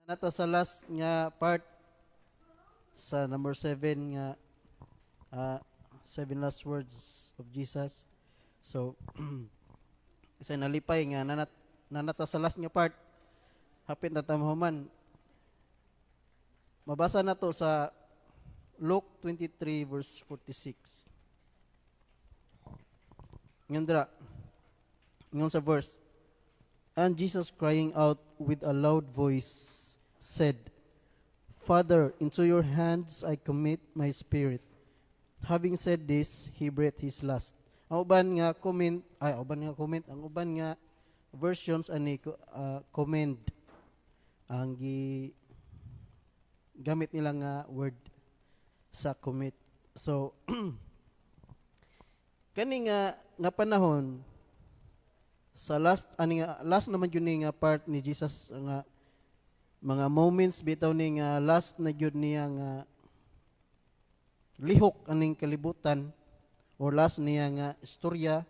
Nato sa last nga part sa number 7 nga seven last words of Jesus. So isa nalipay nga nanata sa last nga part hapit na tamahuman. Mabasa na to sa Luke 23 verse 46. Ngandra, ngon sa verse, and Jesus crying out with a loud voice said, Father, into your hands I commit my spirit. Having said this, he breathed his last. Ang uban nga comment, ang uban nga versions ani commend ang gamit nila nga word sa commit. So kani nga panahon sa last naman yun nga part ni Jesus nga mga moments bitaw ni nga last na gyud niya nga lihok aning kalibutan or last niya nga istorya,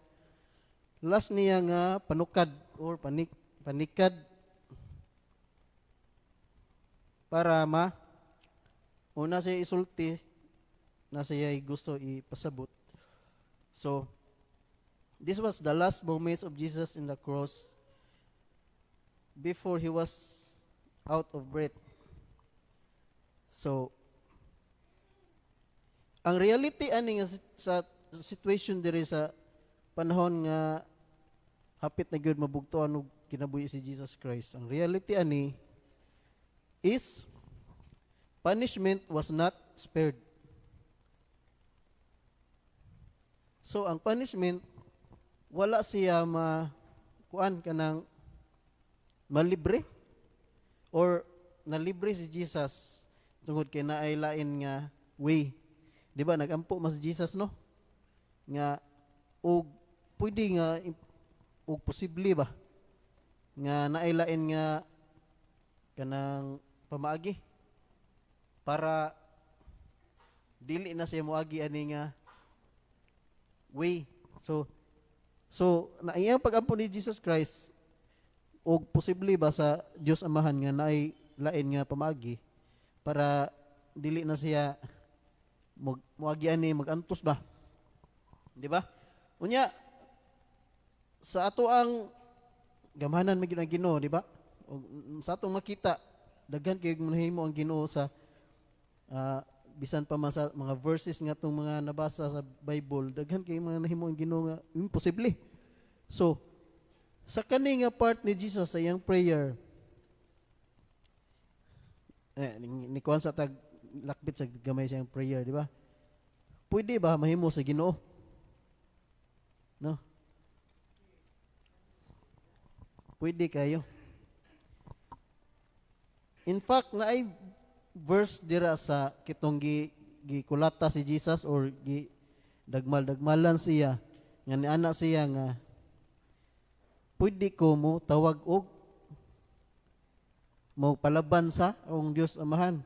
last niya nga panukad or panikad para una siya isulti na siya gusto ipasabot. So this was the last moments of Jesus in the cross before he was out of breath. So ang reality ani nga sa situation diri sa panahon nga hapit na gyud mabugtuan og kinabuhi si Jesus Christ. Ang reality ani is punishment was not spared. So ang punishment wala siya kuan kanang malibre or nalibre si Jesus tungod kay naay lain nga way. Di ba nagampo mas Jesus no? Nga og pwede nga og posible ba nga naay lain nga kanang pamaagi para dili na siya moagi ani nga way. So na iyang pag-ampo ni Jesus Christ og posible ba sa Dios Amahan nga naay lain nga pamaagi para dili na siya moagi ani magantos ba? Di ba? Unya sa ato ang gamanan magid ang Ginoo, di ba? O, sa atong makita daghan kay manahimo ang Ginoo sa bisan pa man sa mga verses nga tong mga nabasa sa Bible, daghan kay mga nahimo ang Ginoo nga imposible. So sa kani nga part ni Jesus sa iyang prayer, ni kuan sa tag lakbit sa gamay siyang prayer, di ba? Pwede ba mahimo sa Ginoo? No? Pwede kayo. In fact, naay verse dira sa kitong gikulata si Jesus or dagmal-dagmalan siya nga niana siya nga pwede ko mo tawag og mo palaban sa ang Dios Amahan.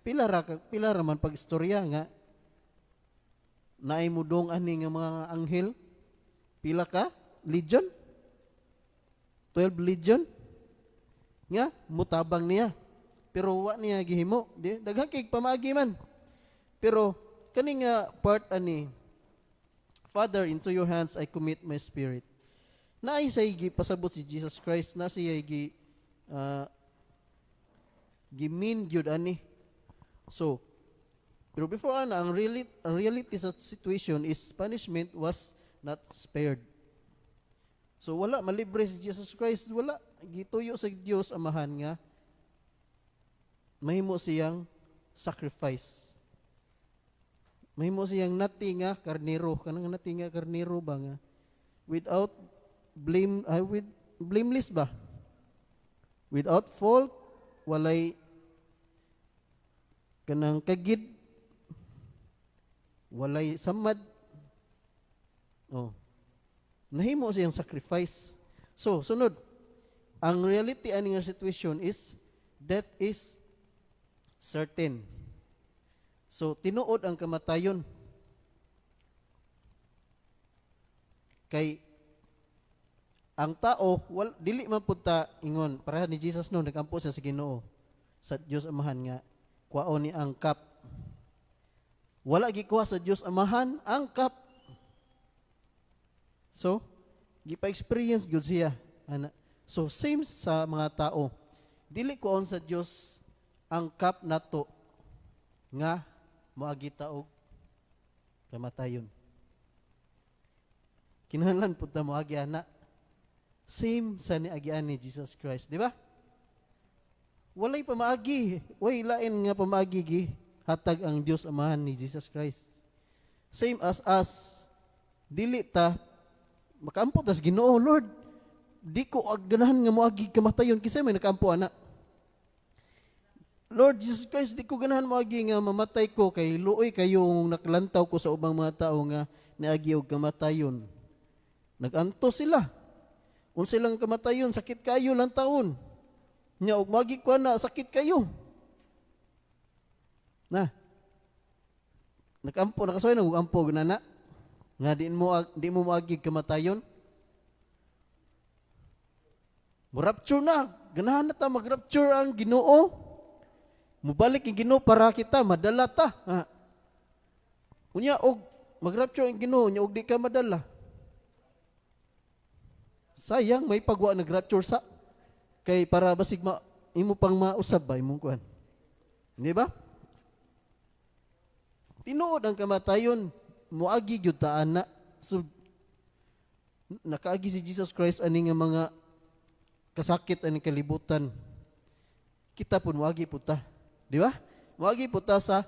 Pila ra man pag-istorya nga naay mudong ani nga mga anghel, pila ka legion, 12 legion nga mutabang niya pero wa niya gihimo, di daghang kay pamaagi man. Pero kani nga part ani, Father, into your hands I commit my spirit, naay say gipasabot si Jesus Christ na siya gimin gyud ani. So pero before ang reality sa situation is punishment was not spared. So wala malibre si Jesus Christ, wala gituyo sa Dios Amahan nga mahimo siyang sacrifice. Mahimo siyang nati nga karnero, kanang nati nga karnero ba nga without blameless ba? Without fault, walay kanang kagid, walay samad. Oh. Nahimo siyang sacrifice. So, sunod. Ang reality ani nga situation is death is certain. So, tinuod ang kamatayon. Kay ang tao dili man pud ta ingon para ni Jesus no nagampo siya sa Ginoo. sa Dios Amahan nga kuhaon ni ang cup. Wala gikuha sa Dios Amahan ang cup. So, gipa-experience gyud siya. Ana. So, same sa mga tao. Dili kuhaon sa Dios ang cup nato nga moagi ta og kamatayon. Kinahanglan pud ta moagi ana. Same sa niagian ni Jesus Christ, di ba? Walay pamaagi, way lain nga pamaagi gi hatag ang Dios Amahan ni Jesus Christ. Same as us, dili ta makaampo tas Ginoo, Lord, di ko ganahan nga moagi kamatayon kisay may nakaampo ana. Lord Jesus Christ, di ko ganahan moagi nga mamatay ko kay luoy kayong naklantaw ko sa ubang mga tao nga niagi og kamatayon. Naganto sila. Unsa lang kamatayon, sakit kayo lang taon. Nya og moagi ko na sakit kayo. Na. Nakampo nakasuy og ampo gunana. Nga di mo moagi kamatayon. Mo-rapture na. Ganahan na ta mag-rapture ang Ginoo. Mubalik ang Ginoo para kita madala ta. Ha. Unya og mag-rapture ang Ginoo nya og di ka madala. Sayang may pagwa nag-rapture sa kay para basig imo pang mausab ba imong kuan. Di ba? Tinuod ang kamatayon moagi gyud ta ana. So nakaagi si Jesus Christ ani nga mga kasakit ani kalibutan. Kita pun moagi pud ta. Di ba? Moagi pud ta sa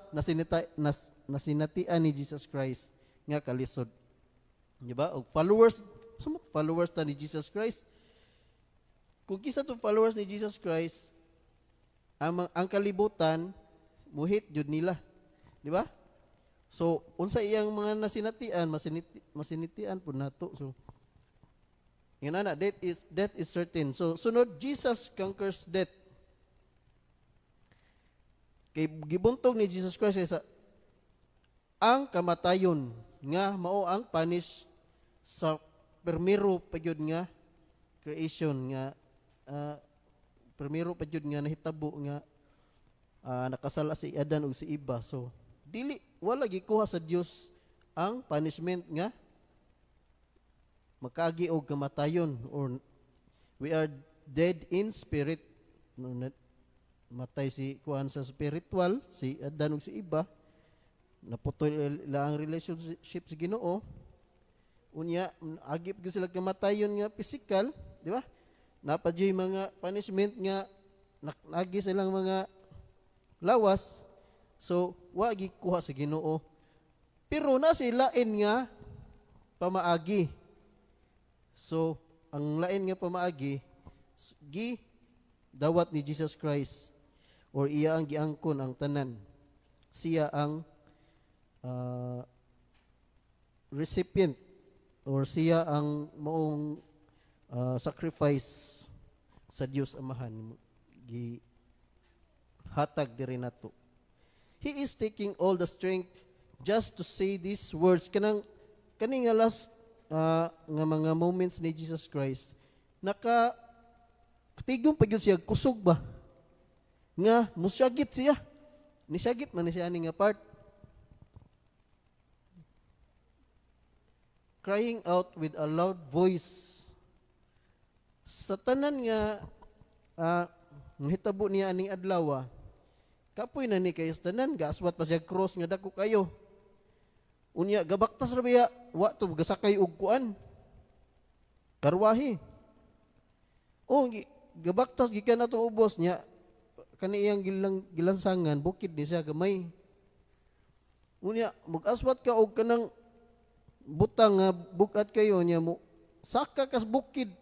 nasinatian ni Jesus Christ nga kalisod. Di ba? Og followers ta ni Jesus Christ. Kung kisa to followers ni Jesus Christ, ang kalibutan muhit jud nila. Di ba? So, unsa iyang mga nasinatian, masinitian po nato. So, yan na, death is certain. So, sunod, Jesus conquers death. Kay gibuntog ni Jesus Christ sa ang kamatayon nga mao ang punish sa primero pagyud nga creation nga primero pagyud nga nahitabo nga nakasala si Adan ug si Eva. So, dili wala gikuha sa Dios ang punishment nga makagi og kamatayon or we are dead in spirit. No, matay si kuan sa spiritual si Adan ug si Eva, naputol ila ang relationship sa Ginoo. Unya agip gyud sila kamatayon nga physical, di ba? Napadyoy mga punishment nga nagi silang mga lawas. So, wa gikuha sa Ginoo. Pero na sila nga pamaagi. So, ang lain nga pamaagi gi dawat ni Jesus Christ or iya ang giangkon ang tanan. Siya ang recipient or siya ang maong sacrifice sa Dios Amahan gi hatag diri nato. He is taking all the strength just to say these words. Kani nga last nga mga moments ni Jesus Christ, katigong pa gyud siya kusog ba? Nga musyagit siya. Nisyagit man siya ani nga part. Crying out with a loud voice. Sa tanan nga hitabo niya aning adlaw, kapoy na ni kayo sa tanan, gaaswat pa siya cross nga dako kayo. Unya gabaktas ra biya, wa to gasakay og kuan. Karwahi. Oh, gabaktas gikan atong ubos niya kani iyang gilansangan bukid ni siya gamay. Unya mag-aswat ka og kanang butang nga bukat kayo niya mo saka kas bukid.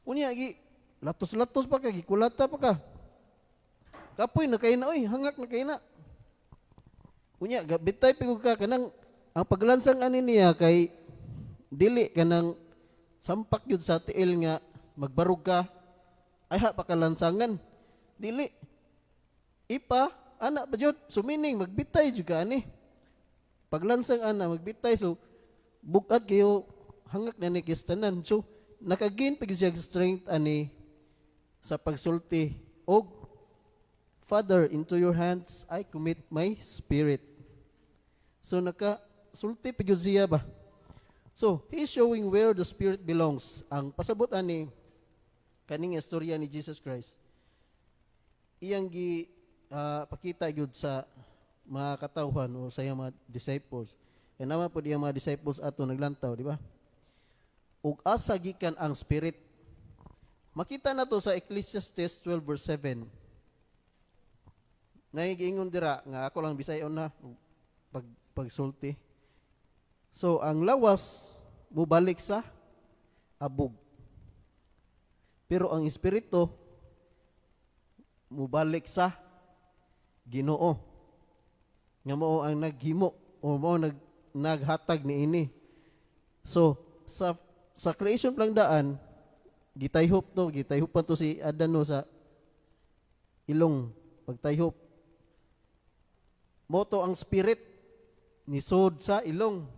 Unya gi latos-latos pa ka, gikulata pa ka. Kapoy na kay na, oy, hangak na kay na. Unya bitay pigog ka kanang ang paglansang ani niya kay dili kanang sampak yun sa tiil nga magbarug ka ay ha pakalansangan dili ipa anak ba jud sumining magbitay jud ka ani paglansang ana magbitay so bukat kayo hangak na ni kistanan so nakagain pag siya strength ani sa pagsulti og Father, into your hands I commit my spirit. So naka-sulti pa gyud siya ba? So, he is showing where the spirit belongs. Ang pasabot ani kaning istorya ni Jesus Christ. Iyang pakita gyud sa mga katawhan o sa iyang mga disciples. Kaya naman po iyang mga disciples ato naglantaw, di ba? Ug asa gikan ang spirit. Makita na to sa Ecclesiastes 12 verse 7. Naigingon dira nga ako lang bisayon na pagsulti. So ang lawas mubalik sa abog. Pero ang espiritu mubalik sa Ginoo. Nga mao ang naghimo o mao naghatag niini. So sa creation lang daan gitayhop to si Adano sa ilong pagtayhop. Moto ang spirit ni sod sa ilong.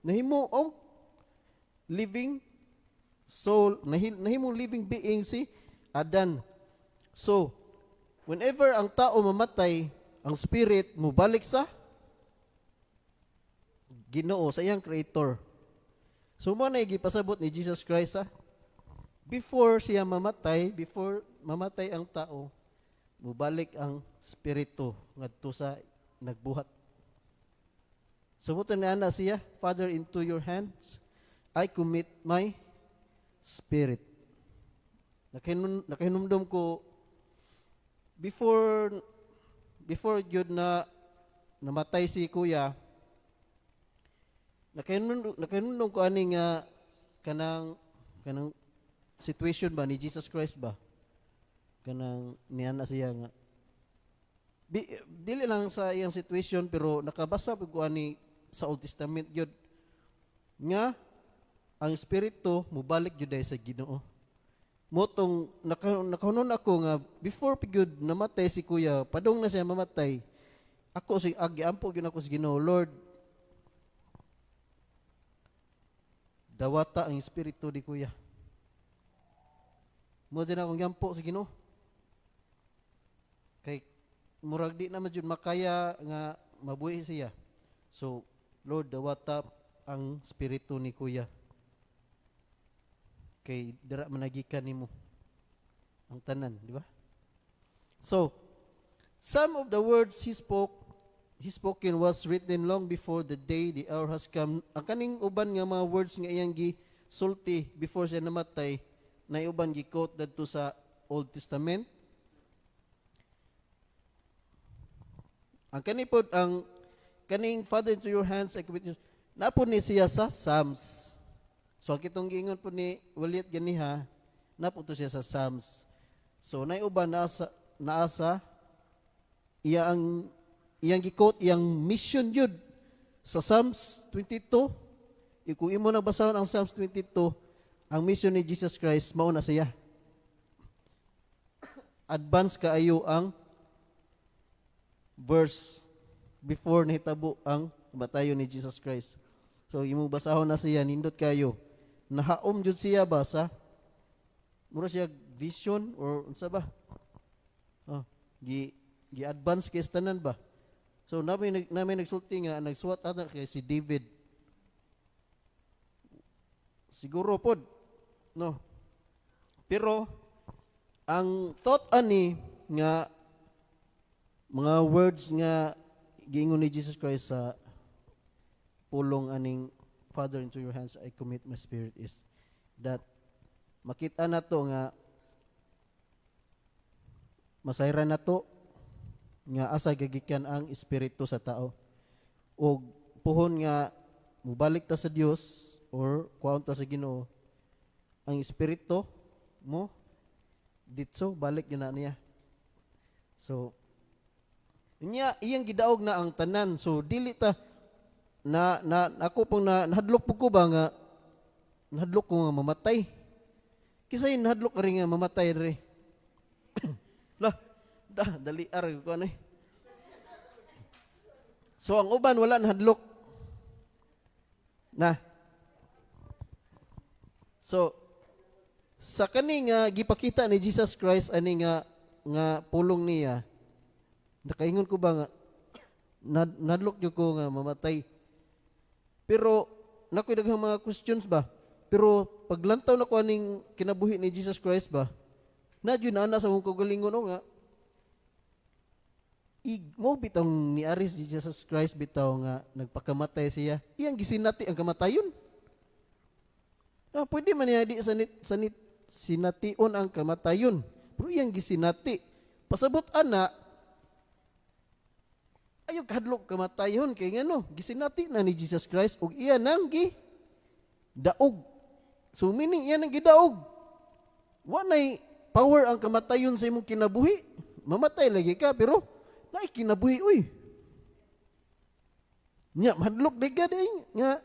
Nahimo living soul, nahimong living being si Adan. So, whenever ang tao mamatay, ang spirit mo balik sa Ginoo, sa iyang creator. So, mo na gipasabot ni Jesus Christ before before mamatay ang tao, mubalik ang spirito ngadto sa nagbuhat. Sumutan na siya, Father, into your hands I commit my spirit. Nakahinumdum ko before yun na namatay si kuya, nakahinumdum ko ani nga kanang situation ba ni Jesus Christ ba? Kanang niya na siya nga dili lang sa iyang situation pero nakabasa pud ko ani sa Old Testament gyud nga ang espiritu mubalik gyud sa Ginoo. Motong nakahunon ako nga before gyud namatay si kuya, padung na siya mamatay. Ako si agiampo gyud ako sa Ginoo, Lord, dawata ang espiritu di kuya. Mo din akong giampo sa Ginoo. Kay murag di naman jud makaya nga mabuhi siya. So, Lord, dawata ang spirito ni kuya. Kay dira managikan nimo ang tanan, di ba? So, some of the words he spoken was written long before the day the hour has come. Ang kaning uban nga mga words nga iyang gisulti before siya namatay, na uban gi-quote dadto sa Old Testament. Ang kanipod ang kaning Father into your hands I commit you. Napod ni siya sa Psalms. So kitong giingon po ni Walit ganiha, napod to siya sa Psalms. So naiuban naasa iyang gi-quote iyang mission jud sa Psalms 22. Kung imo na basahon ang Psalms 22, ang mission ni Jesus Christ mao na siya. Advance kaayo ang verse before nahitabo ang kamatayon ni Jesus Christ. So imong basahon na siya, nindot kayo. Nahaom jud siya ba sa mura siya vision or unsa ba? Gi-advance kay tanan ba? So namin nagsulti nga nagsuwat ata kay si David. Siguro pod no. Pero ang thought ani nga mga words nga giingon ni Jesus Christ sa pulong aning Father, into your hands I commit my spirit is that makita na to nga masayran na to nga asa gagikan ang espiritu sa tao o puhon nga mubalik ta sa Dios or kuhaon ta sa Ginoo ang espiritu mo ditso balik yun na niya. So iyang gidaog na ang tanan. So dili ta na ako pong nahadlok po ko ba nga nahadlok ko nga mamatay. Kisay nahadlok rin nga mamatay rin. Dali ko ano eh. So ang uban wala nahadlok. So sa kani nga gipakita ni Jesus Christ ani nga pulong niya Nakaingon ko ba nga nadlok jud ko nga mamatay. Pero nakoy daghang mga questions ba. Pero paglantaw na ko aning kinabuhi ni Jesus Christ ba, na jud na ana sa akong kaugalingon nga mo bitong ni Aris si Jesus Christ bitaw nga nagpakamatay siya. Iyang gisinati ang kamatayon. Pwede man niya di sination ang kamatayon. Pero iyang gisinati. Pasabot ana, ayaw kahadlok kamatayon kay ngano gisinati na ni Jesus Christ ug iya nang daog. So meaning iya nang gidaog. Wa nay power ang kamatayon sa imong kinabuhi. Mamatay lagi ka pero nay kinabuhi uy. Nya mahadlok digad nga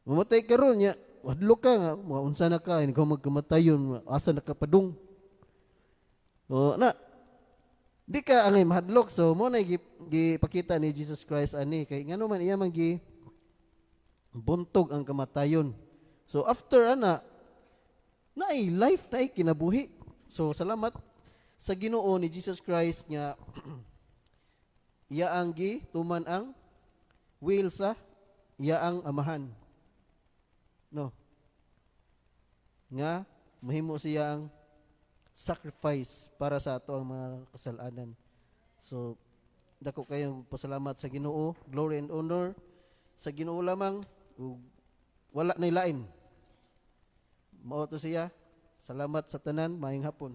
mamatay karon nya hadlok ka nga unsa na ka ikaw magkamatayon asa nakapadung. O na di ka angay mahadlok so mo na gipakita ni Jesus Christ ani kay ngano man iya man buntog ang kamatayon. So after ana naay life naay kinabuhi. So salamat sa Ginoo ni Jesus Christ nga iya ang tuman ang will sa iya ang amahan. No. Nga mahimo siya ang sacrifice para sa ato ang mga kasalanan. So dako kayong pasalamat sa Ginoo, glory and honor sa Ginoo lamang ug wala nay lain. Mao to siya. Salamat sa tanan, maayong hapon.